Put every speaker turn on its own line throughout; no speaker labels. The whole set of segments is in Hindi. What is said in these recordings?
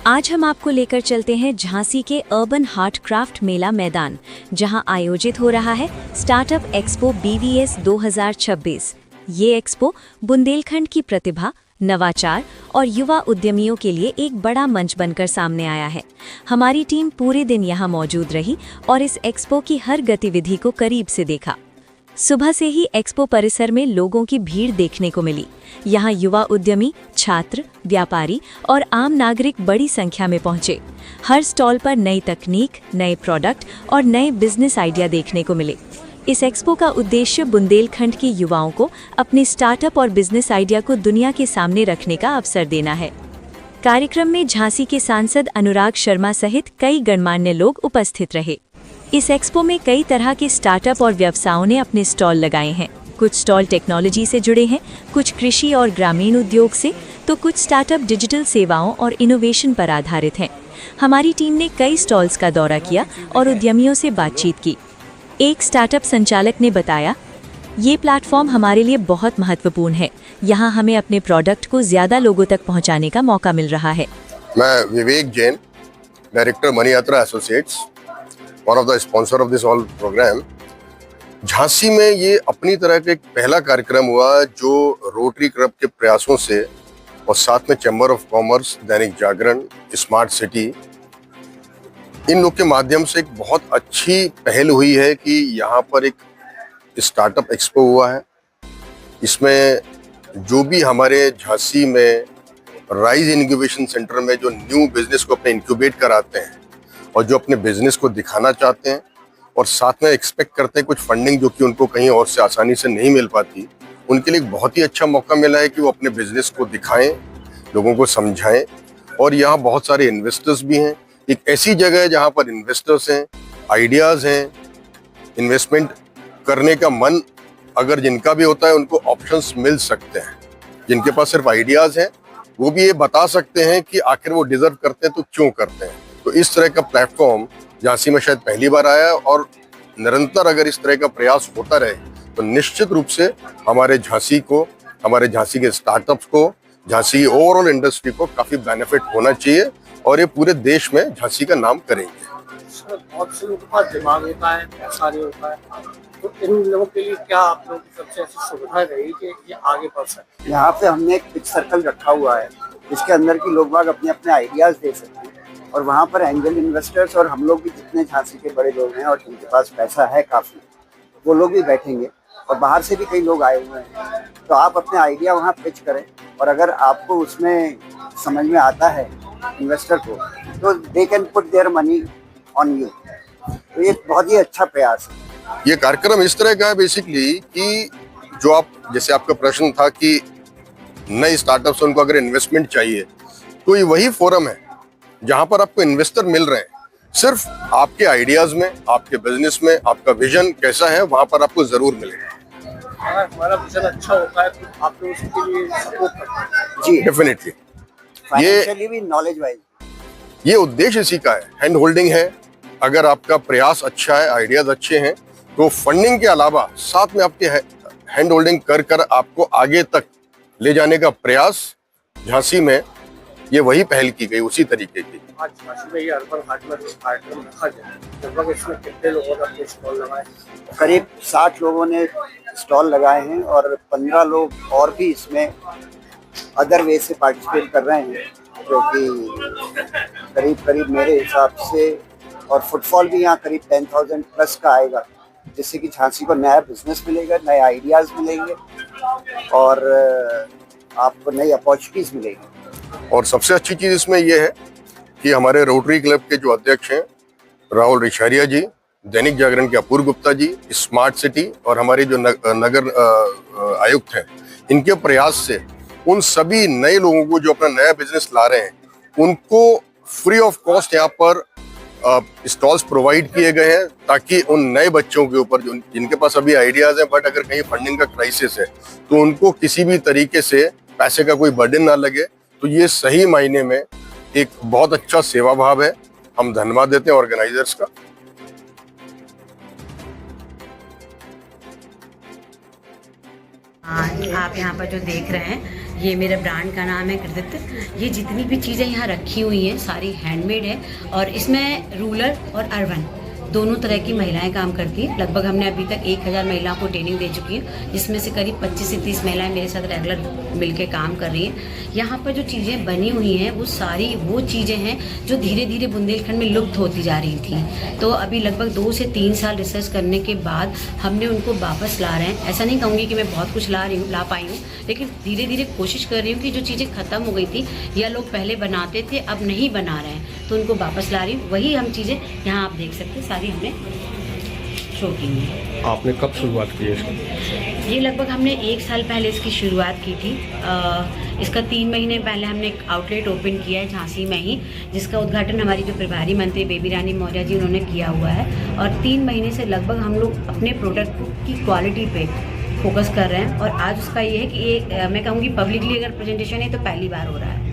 आज हम आपको लेकर चलते हैं झांसी के अर्बन हार्ट क्राफ्ट मेला मैदान, जहां आयोजित हो रहा है स्टार्टअप एक्सपो BVS 2026। ये एक्सपो बुंदेलखंड की प्रतिभा, नवाचार और युवा उद्यमियों के लिए एक बड़ा मंच बनकर सामने आया है। हमारी टीम पूरे दिन यहां मौजूद रही और इस एक्सपो की हर गतिविधि को करीब से देखा। सुबह से ही एक्सपो परिसर में लोगों की भीड़ देखने को मिली। यहाँ युवा उद्यमी, छात्र, व्यापारी और आम नागरिक बड़ी संख्या में पहुंचे। हर स्टॉल पर नई तकनीक, नए प्रोडक्ट और नए बिजनेस आइडिया देखने को मिले। इस एक्सपो का उद्देश्य बुंदेलखंड के युवाओं को अपने स्टार्टअप और बिजनेस आइडिया को दुनिया के सामने रखने का अवसर देना है। कार्यक्रम में झांसी के सांसद अनुराग शर्मा सहित कई गणमान्य लोग उपस्थित रहे। इस एक्सपो में कई तरह के स्टार्टअप और व्यवसायों ने अपने स्टॉल लगाए हैं। कुछ स्टॉल टेक्नोलॉजी से जुड़े हैं, कुछ कृषि और ग्रामीण उद्योग से, तो कुछ स्टार्टअप डिजिटल सेवाओं और इनोवेशन पर आधारित हैं। हमारी टीम ने कई स्टॉल्स का दौरा किया और उद्यमियों से बातचीत की। एक स्टार्टअप संचालक ने बताया, ये प्लेटफॉर्म हमारे लिए बहुत महत्वपूर्ण है। यहाँ हमें अपने प्रोडक्ट को ज़्यादा लोगों तक पहुँचाने का मौका मिल रहा है।
मैं विवेक जैन, डायरेक्टर मनी यात्रा associates, one of the sponsor of this all programme. Jhansi में ये अपनी तरह का एक पहला कार्यक्रम हुआ जो रोटरी क्लब के प्रयासों से और साथ में chamber of commerce, Dainik Jagran, smart city, इन लोग के माध्यम से एक बहुत अच्छी पहल हुई है कि यहाँ पर एक स्टार्टअप एक्सपो हुआ है। इसमें जो भी हमारे झांसी में राइज इनक्यूबेशन सेंटर में जो न्यू बिजनेस को अपने इंक्यूबेट कराते हैं और जो अपने बिजनेस को दिखाना चाहते हैं और साथ में एक्सपेक्ट करते हैं कुछ फंडिंग जो कि उनको कहीं और से आसानी से नहीं मिल पाती, उनके लिए एक बहुत ही अच्छा मौका मिला है कि वो अपने बिजनेस को दिखाएं, लोगों को समझाएं। और यहाँ बहुत सारे इन्वेस्टर्स भी हैं। एक ऐसी जगह है जहाँ पर इन्वेस्टर्स हैं, आइडियाज़ हैं, इन्वेस्टमेंट करने का मन अगर जिनका भी होता है उनको ऑप्शंस मिल सकते हैं। जिनके पास सिर्फ आइडियाज़ हैं वो भी ये बता सकते हैं कि आखिर वो डिजर्व करते हैं तो क्यों करते हैं। तो इस तरह का प्लेटफॉर्म झांसी में शायद पहली बार आया है और निरंतर अगर इस तरह का प्रयास होता रहे तो निश्चित रूप से हमारे झांसी को, हमारे झांसी के स्टार्टअप्स को, झांसी की ओवरऑल इंडस्ट्री को काफी बेनिफिट होना चाहिए और ये पूरे देश में झांसी का नाम करेंगे।
बहुत से लोगों के पास दिमाग होता है, पैसा नहीं होता है, तो इन लोगों के लिए क्या आप लोगों की सबसे ऐसी सुविधा रही कि ये आगे बढ़ सके?
यहाँ पे हमने एक पिच सर्कल रखा हुआ है जिसके अंदर की लोग बाग अपने अपने आइडियाज दे सकते हैं और वहाँ पर एंजल इन्वेस्टर्स और हम लोग भी जितने झांसी के बड़े लोग हैं और जिनके पास पैसा है काफ़ी, वो लोग भी बैठेंगे और बाहर से भी कई लोग आए हुए हैं। तो आप अपने आइडिया वहाँ पिच करें और अगर आपको उसमें समझ में आता है इन्वेस्टर को तो they can put their money on you. तो ये बहुत ही अच्छा प्रयास है।
ये कार्यक्रम इस तरह का है बेसिकली कि जो आप, जैसे आपका प्रश्न था कि नए स्टार्टअप्स उनको अगर इन्वेस्टमेंट चाहिए तो ये वही फोरम है जहां पर आपको इन्वेस्टर मिल रहे हैं। सिर्फ आपके आइडियाज में, आपके बिजनेस में आपका विजन कैसा है वहां पर आपको जरूर मिलेगा।
अगर हमारा विजन अच्छा होता है तो आप लोग उसके लिए सपोर्ट करते हैं?
जी
डेफिनेटली।
फाइनेंशियली भी, नॉलेज वाइज
ये उद्देश्य इसी का है, हैंड होल्डिंग है। अगर आपका प्रयास अच्छा है, आइडियाज अच्छे हैं तो फंडिंग के अलावा साथ में आपके हैंड होल्डिंग कर कर आपको आगे तक ले जाने का प्रयास झांसी में ये वही पहल की गई, उसी तरीके की।
आज झांसी में ये अर्बन हाट में कार्यक्रम रखा जाए, लगभग इसमें कितने लोगों ने अपने स्टॉल लगाए?
करीब 60 लोगों ने स्टॉल लगाए हैं और 15 लोग और भी इसमें अदर वे से पार्टिसिपेट कर रहे हैं, जो कि करीब मेरे हिसाब से, और फुटफॉल भी यहाँ करीब 10,000 प्लस का आएगा, जिससे कि झांसी को नया बिजनेस मिलेगा, नए आइडियाज़ मिलेंगे और आपको नई अपॉर्चुनिटीज़ मिलेगी।
और सबसे अच्छी चीज़ इसमें यह है कि हमारे रोटरी क्लब के जो अध्यक्ष हैं राहुल रिशारिया जी, दैनिक जागरण के अपूर्व गुप्ता जी, स्मार्ट सिटी और हमारे जो नगर आयुक्त हैं, इनके प्रयास से उन सभी नए लोगों को जो अपना नया बिजनेस ला रहे हैं उनको फ्री ऑफ कॉस्ट यहाँ पर स्टॉल्स प्रोवाइड किए गए हैं, ताकि उन नए बच्चों के ऊपर जिनके पास अभी आइडियाज हैं बट अगर कहीं फंडिंग का क्राइसिस है तो उनको किसी भी तरीके से पैसे का कोई बर्डन ना लगे। तो ये सही मायने में एक बहुत अच्छा सेवा भाव है। हम धन्यवाद देते हैं ऑर्गेनाइजर्स का।
आप यहाँ पर जो देख रहे हैं ये मेरे ब्रांड का नाम है कृतित्व। ये जितनी भी चीज़ें यहाँ रखी हुई हैं सारी हैंडमेड है और इसमें रूरल और अर्बन दोनों तरह की महिलाएं काम करती हैं। लगभग हमने अभी तक 1000 महिलाओं को ट्रेनिंग दे चुकी है, जिसमें से करीब 25 से 30 महिलाएं मेरे साथ रेगुलर मिलके काम कर रही हैं। यहाँ पर जो चीज़ें बनी हुई हैं वो सारी वो चीज़ें हैं जो धीरे धीरे बुंदेलखंड में लुप्त होती जा रही थी। तो अभी लगभग 2 से 3 साल रिसर्च करने के बाद हमने उनको वापस ला रहे हैं। ऐसा नहीं कहूँगी कि मैं बहुत कुछ ला पाई हूँ, लेकिन धीरे धीरे कोशिश कर रही हूँ कि जो चीज़ें ख़त्म हो गई थी या लोग पहले बनाते थे अब नहीं बना रहे हैं तो उनको वापस ला रही हूँ। वही हम चीज़ें यहाँ आप देख सकते हैं सारी हमने शो की है।
आपने कब शुरुआत की है इसकी?
ये लगभग हमने 1 साल पहले इसकी शुरुआत की थी। इसका 3 महीने पहले हमने एक आउटलेट ओपन किया है झांसी में ही, जिसका उद्घाटन हमारी जो प्रभारी मंत्री बेबी रानी मौर्य जी उन्होंने किया हुआ है। और 3 महीने से लगभग हम लोग अपने प्रोडक्ट की क्वालिटी पे फोकस कर रहे हैं और आज उसका ये है कि ये मैं कहूँगी पब्लिकली अगर प्रेजेंटेशन है तो पहली बार हो रहा है।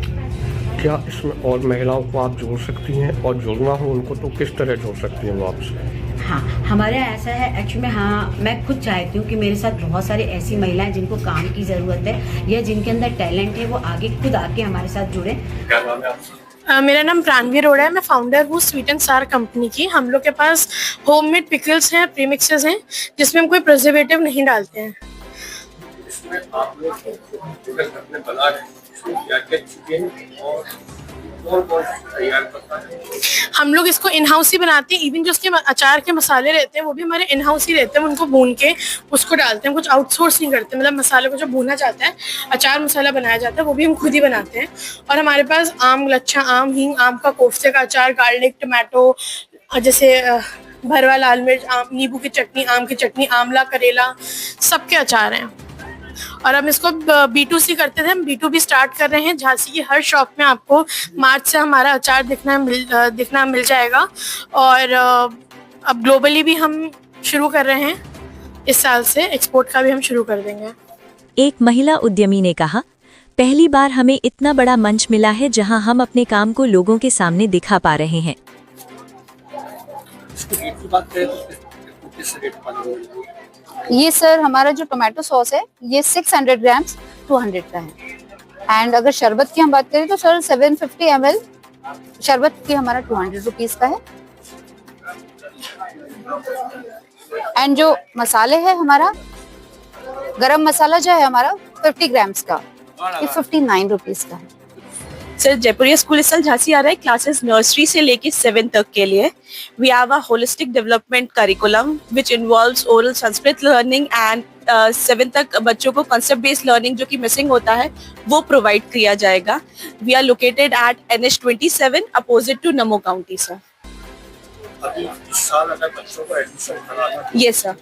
क्या इसमें और महिलाओं को आप जोड़ सकती हैं, और जोड़ना हो उनको तो किस तरह जोड़ सकती हैं वो आपसे?
हाँ, हमारे यहाँ ऐसा है एक्चुअली में। हाँ, मैं खुद चाहती हूँ कि मेरे साथ बहुत सारी ऐसी महिलाएं जिनको काम की ज़रूरत है या जिनके अंदर टैलेंट है वो आगे खुद आके हमारे साथ जुड़े।
क्या नाम है आपका?
मेरा नाम प्राणवी अरोड़ा है। मैं फाउंडर हूँ स्वीट एंड सार कंपनी की। हम लोग के पास होममेड पिकल्स हैं, प्रीमिक्सेस हैं, जिसमें हम कोई प्रिजर्वेटिव नहीं डालते हैं।
इसमें आप लोग अपने बना रहे हैं, क्या-क्या चीजें और कौन-कौन तैयार करता है?
हम लोग इसको इन हाउस ही बनाते हैं। इवन जो उसके अचार के मसाले रहते हैं वो भी हमारे इन हाउस ही रहते हैं। उनको भून के उसको डालते हैं, कुछ आउटसोर्स नहीं करते। मतलब मसाले को जो भूना जाता है, अचार मसाला बनाया जाता है, वो भी हम खुद ही बनाते हैं। और हमारे पास आम, लच्छा आम, हींग आम का कोफ्ते का अचार, गार्लिक, टमाटो, जैसे भरवा, लाल मिर्च, आम, नींबू की चटनी, आम की चटनी, आंवला, करेला, सबके अचार हैं। और हम इसको B2C करते थे, हम B2B स्टार्ट कर रहे हैं। झांसी की हर शॉप में आपको मार्च से हमारा अचार दिखना मिल जाएगा। और अब ग्लोबली भी हम शुरू कर रहे हैं। इस साल से एक्सपोर्ट का भी हम शुरू कर देंगे।
एक महिला उद्यमी ने कहा, पहली बार हमें इतना बड़ा मंच मिला है जहां हम अपने काम को लोगों के सामने दिखा पा रहे हैं।
इसकी रेट की बात करें तो किस रेट पर?
ये सर हमारा जो टोमेटो सॉस है ये 600 ग्राम्स 200 का है। एंड अगर शरबत की हम बात करें तो सर 750 ml शरबत की हमारा 200 रुपीज का है। एंड जो मसाले है हमारा गरम मसाला जो है हमारा 50 ग्राम्स का, ये 59 रुपीज का है।
सर जयपुरिया स्कूल इस साल झांसी आ रहा है क्लासेस नर्सरी से लेके 7th तक के लिए। We have a holistic development curriculum which involves oral Sanskrit learning and 7th तक बच्चों को कांसेप्ट बेस्ड लर्निंग जो कि मिसिंग होता है वो प्रोवाइड किया जाएगा। We are located at NH27 opposite to Namo county sir.
अभी इस साल अगर बच्चों को एडमिशन कराना है,
यस सर।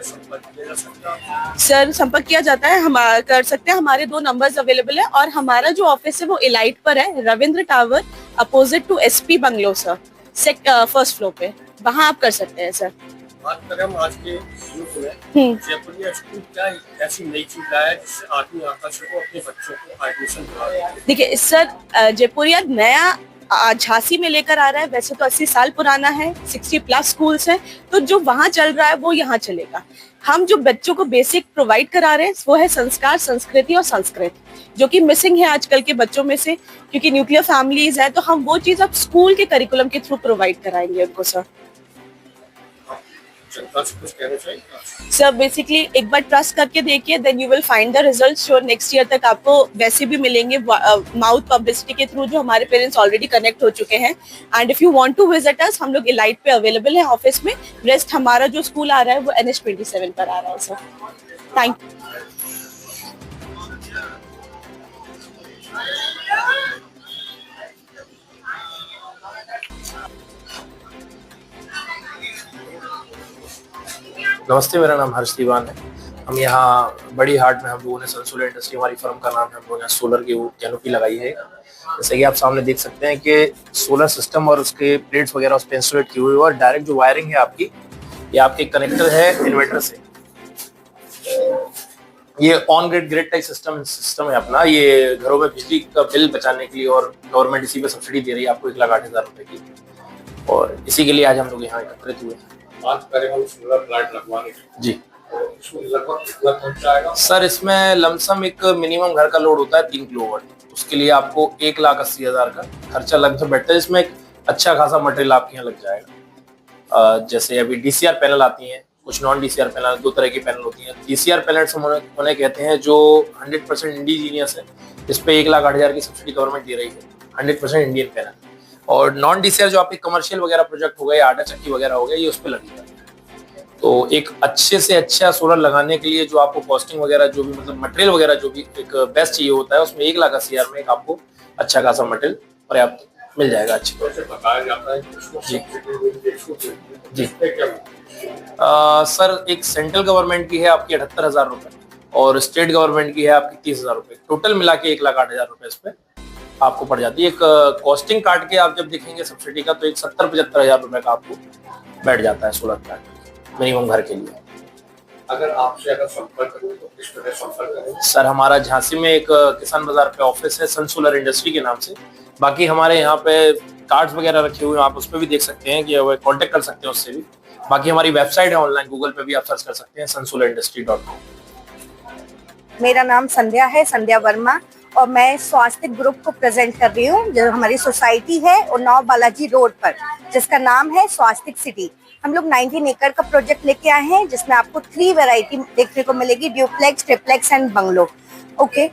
संपर्क किया जा सकता है?
सर संपर्क किया जाता है, हम कर सकते हैं। हमारे 2 नंबर्स अवेलेबल है और हमारा जो ऑफिस है वो इलाइट पर है, Ravindra tower opposite to SP bungalow sir, 1st floor पे, वहाँ आप कर सकते हैं सर।
बात करें हम आज के युग में, जयपुरिया स्कूल क्या ऐसी नई चीज लाया है जिससे आदमी आकर्षित हो अपने बच्चों को एडमिशन दिलाए?
देखिए सर, जयपुरिया नया झांसी में लेकर आ रहा है। वैसे तो 80 साल पुराना है, 60+ स्कूल्स हैं, तो जो वहाँ चल रहा है वो यहाँ चलेगा। हम जो बच्चों को बेसिक प्रोवाइड करा रहे हैं वो है संस्कार, संस्कृति और संस्कृत, जो कि मिसिंग है आजकल के बच्चों में से, क्योंकि न्यूक्लियर फैमिलीज है। तो हम वो चीज अब स्कूल के करिकुलम के थ्रू प्रोवाइड कराएंगे उनको सर। सर बेसिकली एक बार ट्रस्ट करके देखिए, then you will find the results जो नेक्स्ट ईयर तक आपको वैसे भी मिलेंगे माउथ पब्लिसिटी के थ्रू, जो हमारे पेरेंट्स ऑलरेडी कनेक्ट हो चुके हैं। And if you want to visit us, हम लोग इलाइट पे अवेलेबल है ऑफिस में। रेस्ट हमारा जो स्कूल आ रहा है वो NH27 पर आ रहा है सर। Thank you.
नमस्ते, मेरा नाम हर्ष दीवान है। हम यहाँ बड़ी हाट में हम लोगों ने सनसोलर इंडस्ट्री, हमारी फर्म का नाम है, हम लोगों ने सोलर की कैनोपी लगाई है। जैसे कि आप सामने देख सकते हैं कि सोलर सिस्टम और उसके प्लेट्स वगैरह उस पर इंस्टॉलेट की हुई है, और डायरेक्ट जो वायरिंग है आपकी, ये आपके कनेक्टर है इन्वर्टर से। ये ऑन ग्रिड टाइप सिस्टम है अपना। ये घरों में बिजली का बिल बचाने के लिए, और गवर्नमेंट इसी पे सब्सिडी दे रही है आपको 1,08,000 रुपए की, और इसी के लिए आज हम लोग यहाँ एकत्रित हुए।
बात करें हम सोलर प्लांट लगवाने की।
जी, सर इसमें लमसम एक मिनिमम घर का लोड होता है 3 किलोवाट, उसके लिए आपको 1,80,000 का खर्चा लगभग बैठता है, जिसमें एक अच्छा खासा मटेरियल आपके यहाँ लग जाएगा। जैसे अभी DCR पैनल आती हैं, कुछ नॉन DCR पैनल, 2 तरह की पैनल होती हैं। DCR पैनल्स हम उन्हें कहते हैं जो 100% इंडिजीनियस है, इस पे 1,08,000 की सब्सिडी गवर्नमेंट दे रही है, 100% इंडियन पैनल। और नॉन DCR जो आपके कमर्शियल वगैरह प्रोजेक्ट हो गए, आटा चक्की वगैरह हो गए, ये उस पर लगेगा। तो एक अच्छे से अच्छा सोलर लगाने के लिए जो आपको कॉस्टिंग वगैरह जो भी मतलब मटेरियल वगैरह जो भी एक बेस्ट चाहिए होता है, उसमें 1,80,000 में एक आपको अच्छा खासा मटेरियल पर्याप्त मिल जाएगा। अच्छी तरह से बताया जाता है जी। सर एक सेंट्रल गवर्नमेंट की है आपकी 78,000 रुपए और स्टेट गवर्नमेंट की है आपकी 30,000 रुपए, टोटल मिला के 1,08,000 रुपए इस पे आपको पड़ जाती है। एक कॉस्टिंग काट के आप जब देखेंगे सब्सिडी का तो एक 70-75,000 रुपए का आपको बैठ जाता है सोलर प्लांट मिनिमम घर के लिए।
अगर आपसे संपर्क करें तो किस तरह संपर्क करें?
सर हमारा झांसी में एक किसान बाजार पे ऑफिस है सन सोलर इंडस्ट्री के नाम से। बाकी हमारे यहाँ पे कार्ड्स वगैरह रखे हुए हैं, आप उस पर भी देख सकते हैं कि कांटेक्ट कर सकते हैं उससे भी। बाकी हमारी वेबसाइट है ऑनलाइन, गूगल पे भी आप सर्च कर सकते हैं sunsolarindustry.com।
मेरा नाम संध्या है, संध्या वर्मा, और मैं स्वास्थ्य ग्रुप को प्रेजेंट कर रही हूँ जो हमारी सोसाइटी है उन्नाव बालाजी रोड पर, जिसका नाम है स्वास्थ्य सिटी। हम लोग 19 एकड़ का प्रोजेक्ट लेके आए हैं जिसमें आपको 3 वैरायटी देखने को मिलेगी, duplex, triplex and bungalow. Okay,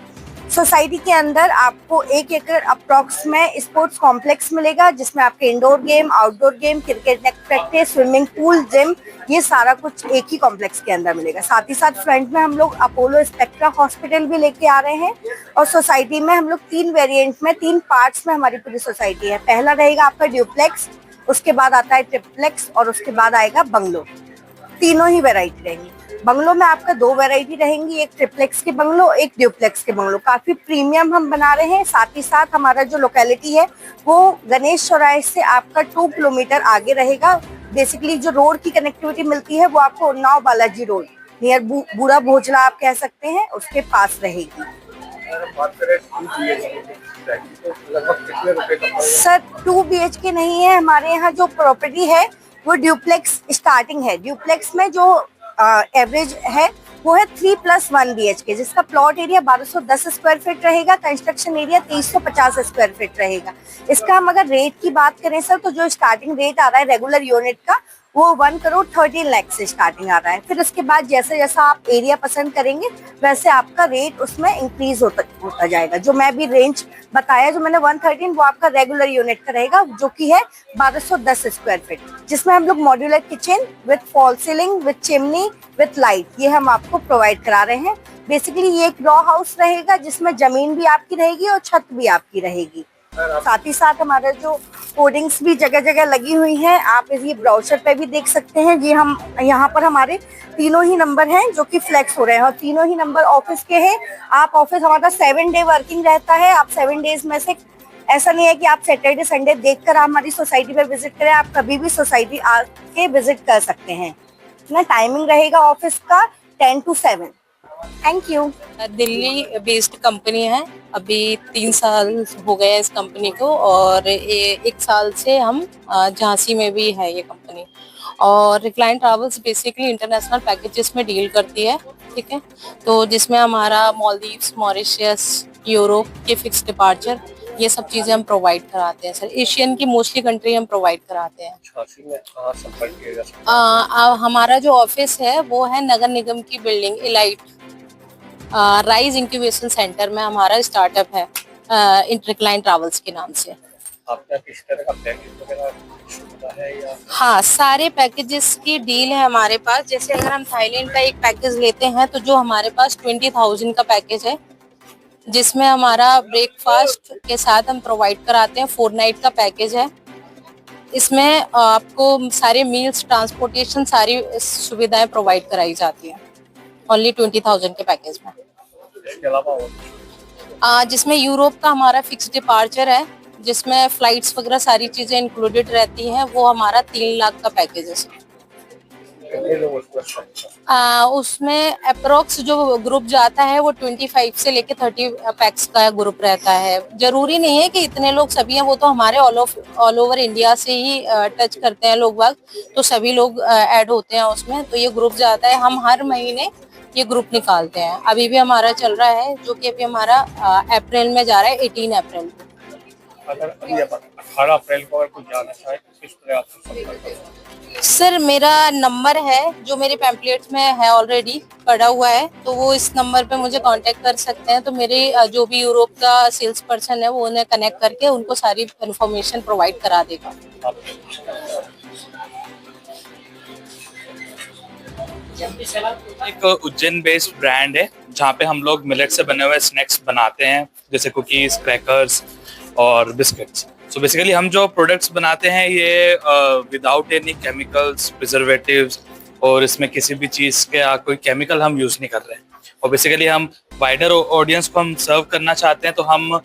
society के अंदर आपको 1 एकड़ अप्रॉक्स में स्पोर्ट्स कॉम्प्लेक्स मिलेगा जिसमें आपके indoor game, outdoor game, cricket net practice, swimming pool, gym, ये सारा कुछ एक ही कॉम्प्लेक्स के अंदर मिलेगा। साथ ही साथ फ्रंट में हम लोग अपोलो स्पेक्ट्रा हॉस्पिटल भी लेके आ रहे हैं। और सोसाइटी में हम लोग 3 वेरिएंट में 3 पार्ट्स में हमारी पूरी सोसाइटी है। पहला रहेगा आपका ड्यूप्लेक्स, उसके बाद आता है ट्रिप्लेक्स और उसके बाद आएगा बंगलो। तीनों ही वैरायटी रहेंगी। बंगलो में आपका 2 वैरायटी रहेंगी, एक ट्रिप्लेक्स के बंगलो, एक ड्यूप्लेक्स के बंगलो। काफी प्रीमियम हम बना रहे हैं। साथ ही साथ हमारा जो लोकेलिटी है वो गणेश चौराहे से आपका 2 किलोमीटर आगे रहेगा। बेसिकली जो रोड की कनेक्टिविटी मिलती है वो आपको उन्नाव बालाजी रोड नियर बूढ़ा भोजला आप कह सकते हैं, उसके पास रहेगी। सर 2 BHK नहीं है, हमारे यहाँ जो प्रॉपर्टी है वो ड्यूप्लेक्स स्टार्टिंग है। ड्यूप्लेक्स में जो एवरेज है वो है 3+1 BHK, जिसका प्लॉट एरिया 1210 स्क्वायर फीट रहेगा, कंस्ट्रक्शन एरिया 2350 स्क्वायर फीट रहेगा। इसका हम अगर रेट की बात करें सर, तो जो स्टार्टिंग रेट आ रहा है रेगुलर यूनिट का वो 1,13 लाख से स्टार्टिंग आ रहा है। फिर उसके बाद जैसे जैसा आप एरिया पसंद करेंगे वैसे आपका रेट उसमें इंक्रीज होता जाएगा। जो मैं भी रेंज बताया, जो मैंने 113, वो आपका रेगुलर यूनिट का रहेगा जो कि है 1210 स्क्वायर फीट, जिसमें हम लोग modular kitchen with fall ceiling, with chimney, with light, ये हम आपको प्रोवाइड करा रहे हैं। बेसिकली ये एक रॉ हाउस रहेगा जिसमें जमीन भी आपकी रहेगी और छत भी आपकी रहेगी। साथ ही साथ हमारा जो कोडिंग्स भी जगह जगह लगी हुई हैं, आप ये ब्राउजर पे भी देख सकते हैं। ये हम यहाँ पर हमारे तीनों ही नंबर हैं जो कि फ्लेक्स हो रहे हैं और तीनों ही नंबर ऑफिस के हैं। आप ऑफिस हमारा 7 डे वर्किंग रहता है। आप 7 डेज में से ऐसा नहीं है कि आप सैटरडे संडे देखकर आप हमारी सोसाइटी पे विजिट करें, आप कभी भी सोसाइटी आके विजिट कर सकते हैं ना। टाइमिंग रहेगा ऑफिस का 10 to 7। Thank you.
Delhi based company है, अभी 3 साल हो गए इस कंपनी को, और 1 साल से हम झांसी में भी है ये कंपनी। और recline travels basically international packages में डील करती है, ठीक है। तो जिसमें हमारा मालदीव्स, मॉरिशस, यूरोप के फिक्स डिपार्चर, ये सब चीजें हम प्रोवाइड कराते हैं सर। एशियन की मोस्टली कंट्री हम प्रोवाइड कराते हैं।
झांसी में कहाँ संपर्क किया जा सकता है?
हमारा जो ऑफिस है वो है नगर निगम की building elite rise incubation centre में हमारा स्टार्टअप है रिक्लाइन ट्रैवल्स के नाम से।
आपका किस तरह का पैकेज वगैरह सुविधा है या?
हाँ, सारे पैकेजेस की डील है हमारे पास। जैसे अगर हम थाईलैंड का एक पैकेज लेते हैं तो जो हमारे पास 20,000 का पैकेज है, जिसमें हमारा ब्रेकफास्ट के साथ हम प्रोवाइड कराते हैं। 4 नाइट का पैकेज है, इसमें आपको सारे मील्स, ट्रांसपोर्टेशन, सारी सुविधाएं प्रोवाइड कराई जाती हैं ओनली 20,000 के पैकेज में।
इसके अलावा
जिसमें यूरोप का हमारा फिक्स डिपार्चर है, जिसमें फ्लाइट्स वगैरह सारी चीजें इंक्लूडेड रहती हैं, वो हमारा 3 लाख का पैकेज है।
कितने लोग उसको स्पॉन्सर?
उसमें अप्रोक्स जो ग्रुप जाता है वो 25 से लेके 30 पैक्स का ग्रुप रहता है। जरूरी नहीं है कि इतने लोग सभी हैं, वो तो हमारे ऑल ओवर इंडिया से ही टच करते हैं लोग बाग, तो सभी लोग ऐड होते हैं उसमें। तो ये ग्रुप जाता है, हम हर महीने ये ग्रुप निकालते हैं। अभी भी हमारा चल रहा है, जो कि अभी हमारा अप्रैल में जा रहा है, 18 अप्रैल को।
अगर अभी 18 अप्रैल को अगर कोई जाना चाहे तो किस तरह आपसे संपर्क करें?
सर मेरा नंबर है जो मेरे पैम्पलेट्स में है, ऑलरेडी पड़ा हुआ है, तो वो इस नंबर पे मुझे कांटेक्ट कर सकते हैं। तो मेरे जो भी यूरोप का सेल्स पर्सन है वो उन्हें कनेक्ट करके उनको सारी इन्फॉर्मेशन प्रोवाइड करा देगा।
एक उज्जैन बेस्ड ब्रांड है जहाँ पे हम लोग मिलेट से बने हुए स्नैक्स बनाते हैं, जैसे कुकीज, क्रैकर्स और बिस्किट्स। सो बेसिकली हम जो प्रोडक्ट्स बनाते हैं ये विदाउट एनी केमिकल्स, प्रिजर्वेटिव्स, और इसमें किसी भी चीज़ का कोई केमिकल हम यूज़ नहीं कर रहे हैं। और बेसिकली हम वाइडर ऑडियंस को हम सर्व करना चाहते हैं, तो हम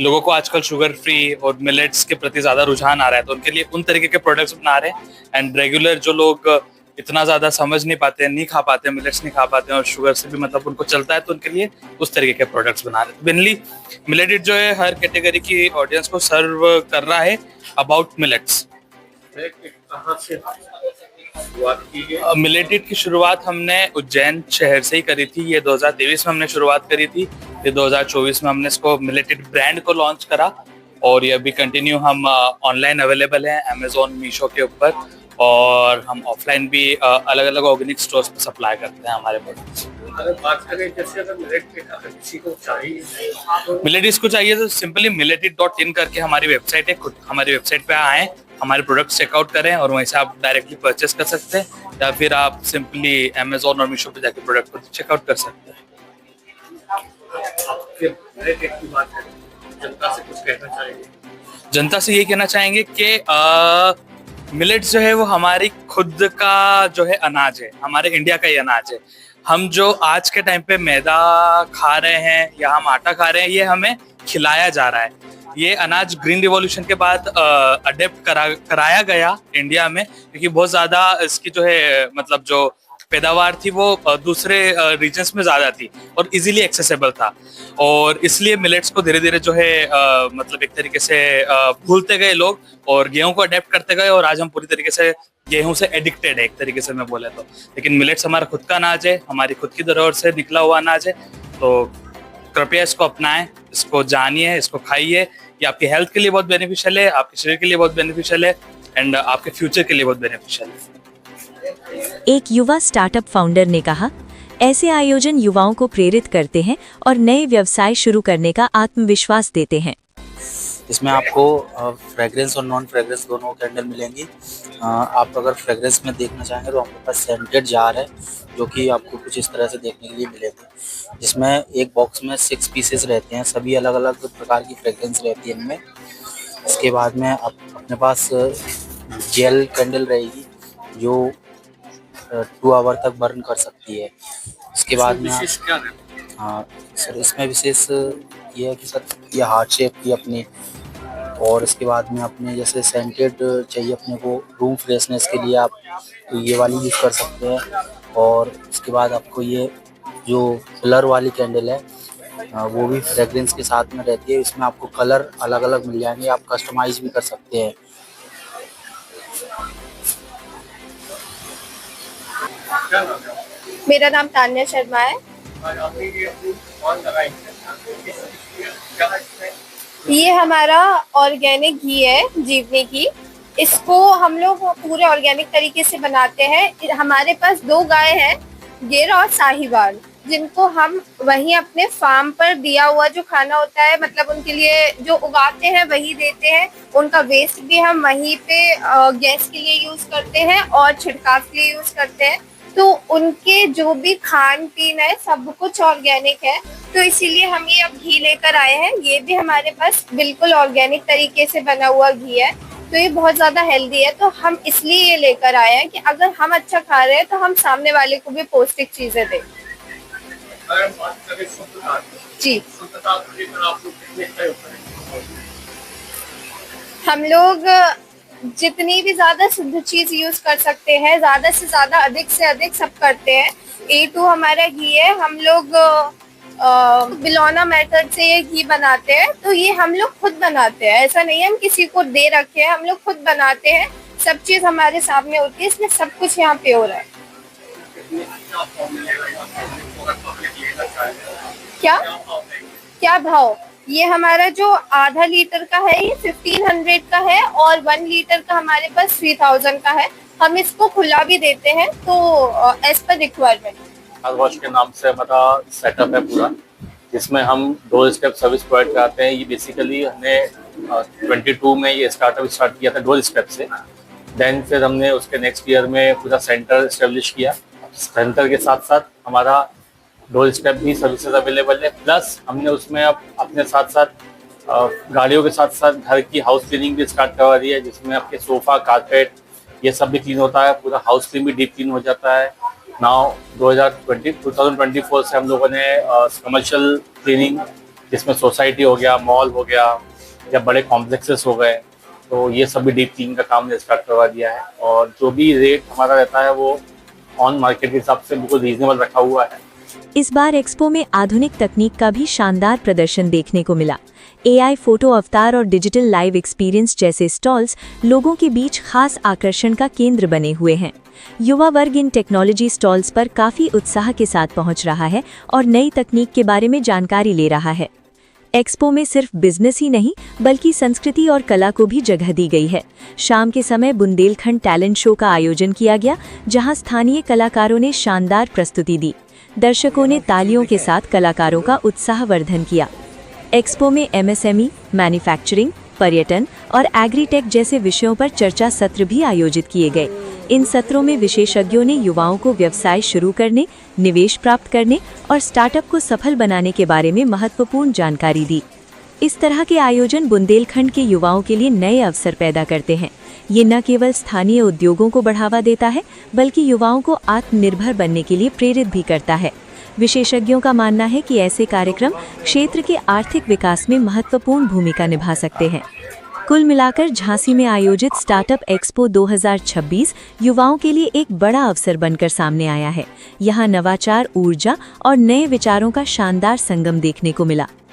लोगों को आजकल शुगर फ्री और मिलेट्स के प्रति ज़्यादा रुझान आ रहा है, तो उनके लिए उन तरीके के प्रोडक्ट्स बना रहे हैं। एंड रेगुलर जो लोग इतना ज़्यादा समझ नहीं पाते हैं, नहीं खा पाते हैं, मिलेट्स नहीं खा पाते हैं और शुगर से भी मतलब उनको चलता है, तो उनके लिए उस तरीके के प्रोडक्ट्स बना रहे हैं। मेनली मिलेट जो है हर कैटेगरी की ऑडियंस को सर्व कर रहा है अबाउट मिलेट्स।
कहाँ से शुरुआत की है?
मिलेट की शुरुआत हमने उज्जैन शहर से ही करी थी। ये 2023 में हमने शुरुआत करी थी, ये 2024 में हमने इसको मिलेट ब्रांड को लॉन्च करा, और ये अभी कंटिन्यू हम ऑनलाइन अवेलेबल है अमेजोन, मीशो के ऊपर, और हम ऑफलाइन भी अलग अलग ऑर्गेनिक स्टोर्स पे सप्लाई करते हैं हमारे प्रोडक्ट्स।
अगर बात करें जैसे अगर मिलेट किसी को चाहिए तो
मिलेट इसको चाहिए तो सिंपली miletit.in करके हमारी वेबसाइट है, खुद हमारी वेबसाइट पे आएँ, हमारे प्रोडक्ट्स चेकआउट करें और वहीं से आप डायरेक्टली परचेस कर सकते हैं, या फिर आप सिंपली अमेजोन और मीशो पे जाके प्रोडक्ट को चेकआउट कर सकते हैं।
मिलेट की बात है, जनता से कुछ कहना चाहेंगे?
जनता से ये कहना चाहेंगे कि मिलेट्स जो है वो हमारी खुद का जो है अनाज है, हमारे इंडिया का ही अनाज है। हम जो आज के टाइम पे मैदा खा रहे हैं या हम आटा खा रहे हैं, ये हमें खिलाया जा रहा है। ये अनाज ग्रीन रिवॉल्यूशन के बाद अडेप्ट कराया गया इंडिया में, क्योंकि बहुत ज़्यादा इसकी जो है मतलब जो पैदावार थी वो दूसरे रीजन्स में ज़्यादा थी और इजीली एक्सेसिबल था, और इसलिए मिलेट्स को धीरे धीरे जो है मतलब एक तरीके से भूलते गए लोग और गेहूं को अडेप्ट करते गए, और आज हम पूरी तरीके से गेहूं से एडिक्टेड है एक तरीके से मैं बोले तो। लेकिन मिलेट्स हमारा खुद का अनाज है, हमारी खुद की धरोहर से निकला हुआ अनाज है, तो कृपया इसको अपनाएं, इसको जानिए, इसको खाइए। ये आपकी हेल्थ के लिए बहुत बेनिफिशियल है, आपके शरीर के लिए बहुत बेनिफिशियल है, एंड आपके फ्यूचर के लिए बहुत बेनिफिशियल है।
एक युवा स्टार्टअप फाउंडर ने कहा, ऐसे आयोजन युवाओं को प्रेरित करते हैं और नए व्यवसाय शुरू करने का आत्मविश्वास देते हैं।
इसमें आपको फ्रेग्रेंस और नॉन फ्रेग्रेंस दोनों कैंडल मिलेंगी। आप अगर फ्रेग्रेंस में देखना चाहेंगे तो हमारे पास सेंटेड जार है, जो कि आपको कुछ इस तरह से देखने के लिए मिलेंगे, जिसमें एक बॉक्स में 6 पीसेस रहते हैं, सभी अलग अलग प्रकार की फ्रेग्रेंस रहती है इनमें। इसके बाद में अपने पास जेल कैंडल रहेगी जो 2 आवर तक बर्न कर सकती है। इसके बाद में हाँ सर, इसमें विशेष ये है कि सर ये हार्ट शेप की अपनी, और इसके बाद में अपने जैसे सेंटेड चाहिए अपने को रूम फ्रेशनेस के लिए, आप तो ये वाली यूज़ कर सकते हैं। और इसके बाद आपको ये जो कलर वाली कैंडल है वो भी फ्रेग्रेंस के साथ में रहती है। इसमें आपको कलर अलग अलग मिल जाएंगे, आप कस्टमाइज भी कर सकते हैं।
मेरा नाम तान्या शर्मा है। ये हमारा ऑर्गेनिक घी है, जीवनी घी। इसको हम लोग पूरे ऑर्गेनिक तरीके से बनाते हैं। हमारे पास 2 गाय हैं, गिर और साहिवाल, जिनको हम वहीं अपने फार्म पर दिया हुआ जो खाना होता है, मतलब उनके लिए जो उगाते हैं वही देते हैं। उनका वेस्ट भी हम वहीं पे गैस के लिए यूज करते हैं और छिड़काव के लिए यूज करते हैं। तो उनके जो भी खान पीन है सब कुछ ऑर्गेनिक है, तो इसीलिए हम ये अब घी लेकर आए हैं। ये भी हमारे पास बिल्कुल ऑर्गेनिक तरीके से बना हुआ घी है, तो ये बहुत ज़्यादा हेल्दी है। तो हम इसलिए ये लेकर आए हैं कि अगर हम अच्छा खा रहे हैं तो हम सामने वाले को भी पौष्टिक चीज़ें दें। जी, हम लोग जितनी भी ज्यादा शुद्ध चीज यूज कर सकते हैं, ज्यादा से ज्यादा, अधिक से अधिक सब करते हैं। A2 हमारा घी है, हम लोग बिलौना मेथड से ये घी बनाते हैं, तो ये हम लोग खुद बनाते हैं, ऐसा नहीं है हम किसी को दे रखे हैं, हम लोग खुद बनाते हैं। सब चीज हमारे सामने होती है, इसमें सब कुछ यहाँ प्योर है। क्या भाव? ये हमारा जो आधा लीटर का है ये 1500 का है, और 1 लीटर का हमारे पास 3000 का है। हम इसको खुला भी देते हैं, तो as per requirement.
Car wash के नाम से हमारा सेटअप है पूरा, जिसमें हम डोर स्टेप सर्विस प्रोवाइड कराते हैं। ये बेसिकली हमने 22 में ये स्टार्ट किया था डोर स्टेप से। देन फिर हमने उसके नेक्स्ट ईयर में पूरा सेंटर इस्टेब्लिश किया। सेंटर के साथ साथ हमारा डोर स्टेप भी सर्विसेज अवेलेबल है, प्लस हमने उसमें अब अपने साथ साथ गाड़ियों के साथ साथ घर की हाउस क्लीनिंग भी स्टार्ट करवा दी है, जिसमें आपके सोफ़ा, कारपेट, ये सब भी क्लीन होता है। पूरा हाउस क्लीन भी डीप क्लीन हो जाता है। नाउ 2024 से हम लोगों ने कमर्शियल क्लीनिंग, जिसमें सोसाइटी हो गया, मॉल हो गया, या बड़े कॉम्प्लेक्सेस हो गए, तो ये सब भी डीप क्लीन का काम ने स्टार्ट करवा दिया है। और जो भी रेट हमारा रहता है वो ऑन मार्केट के हिसाब से बिल्कुल रीजनेबल रखा हुआ है।
इस बार एक्सपो में आधुनिक तकनीक का भी शानदार प्रदर्शन देखने को मिला। AI फोटो अवतार और डिजिटल लाइव एक्सपीरियंस जैसे स्टॉल्स लोगों के बीच खास आकर्षण का केंद्र बने हुए हैं। युवा वर्ग इन टेक्नोलॉजी स्टॉल्स पर काफी उत्साह के साथ पहुंच रहा है और नई तकनीक के बारे में जानकारी ले रहा है। एक्सपो में सिर्फ बिजनेस ही नहीं बल्कि संस्कृति और कला को भी जगह दी गई है। शाम के समय बुंदेलखंड टैलेंट शो का आयोजन किया गया, जहां स्थानीय कलाकारों ने शानदार प्रस्तुति दी। दर्शकों ने तालियों के साथ कलाकारों का उत्साहवर्धन किया। एक्सपो में MSME, मैन्युफैक्चरिंग, पर्यटन और एग्रीटेक जैसे विषयों पर चर्चा सत्र भी आयोजित किए गए। इन सत्रों में विशेषज्ञों ने युवाओं को व्यवसाय शुरू करने, निवेश प्राप्त करने और स्टार्टअप को सफल बनाने के बारे में महत्वपूर्ण जानकारी दी। इस तरह के आयोजन बुंदेलखंड के युवाओं के लिए नए अवसर पैदा करते हैं। ये न केवल स्थानीय उद्योगों को बढ़ावा देता है बल्कि युवाओं को आत्मनिर्भर बनने के लिए प्रेरित भी करता है। विशेषज्ञों का मानना है कि ऐसे कार्यक्रम क्षेत्र के आर्थिक विकास में महत्वपूर्ण भूमिका निभा सकते हैं। कुल मिलाकर झांसी में आयोजित स्टार्टअप एक्सपो 2026 युवाओं के लिए एक बड़ा अवसर बनकर सामने आया है। यहाँ नवाचार, ऊर्जा और नए विचारों का शानदार संगम देखने को मिला।